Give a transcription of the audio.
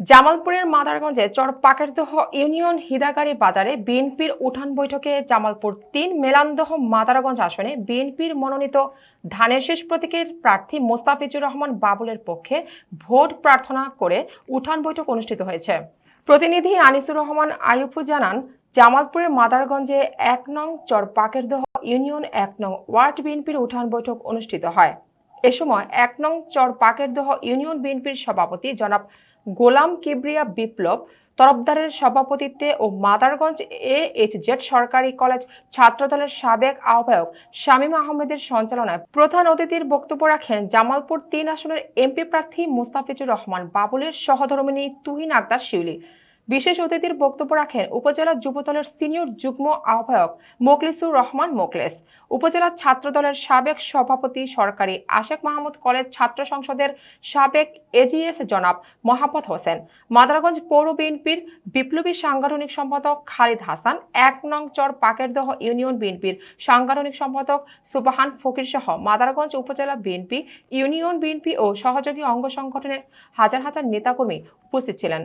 জামালপুরের মাদারগঞ্জে চর পাকেরদহ ইউনিয়ন হিদাগাড়ী বাজারে বিএনপির উঠান বৈঠকে জামালপুর ৩ মেলান্দহ মাদারগঞ্জ আসনে বিএনপির মনোনীত ধানের শীষ প্রতীকের প্রার্থী মোস্তাফিজুর রহমান বাবুলের পক্ষে ভোট প্রার্থনা করে উঠান বৈঠক অনুষ্ঠিত হয়েছে। প্রতিনিধি আনিসুর রহমান আইয়ুব জানান, জামালপুরের মাদারগঞ্জে ১ নং চর পাকেরদহ ইউনিয়ন ১ নং ওয়ার্ড বিএনপির উঠান বৈঠক অনুষ্ঠিত হয়। এ সময় ১ নং চর পাকেরদহ ইউনিয়ন বিএনপির সভাপতি জনাব গোলাম কিবরিয়া বিপ্লব তরফদারের সভাপতিত্বে ও মাদারগঞ্জ AHZ সরকারি কলেজ ছাত্রদলের সাবেক আহ্বায়ক শামীম আহমেদের সঞ্চালনায় প্রধান অতিথির বক্তব্য রাখেন জামালপুর ৩ আসনের এমপি প্রার্থী মোস্তাফিজুর রহমান বাবুলের সহধর্মিণী তুহিন আক্তার শিউলি। বিশেষ অতিথির বক্তব্য রাখেন উপজেলা যুবদলের সিনিয়র যুগ্ম আহ্বায়ক মোখলিসুর রহমান মোখলেস, উপজেলা ছাত্রদলের সাবেক সভাপতি সরকারি আশেক মাহমুদ কলেজ ছাত্র সংসদের সাবেক AGS জনাব মহাপত হোসেন, মাদারগঞ্জ পৌর বিএনপির বিপ্লবী সাংগঠনিক সম্পাদক খালিদ হাসান, ১ নং চর পাকেরদহ ইউনিয়ন বিএনপির সাংগঠনিক সম্পাদক সুবাহান ফকির সহ মাদারগঞ্জ উপজেলা বিএনপি, ইউনিয়ন বিএনপি ও সহযোগী অঙ্গ সংগঠনের হাজার হাজার নেতাকর্মী উপস্থিত ছিলেন।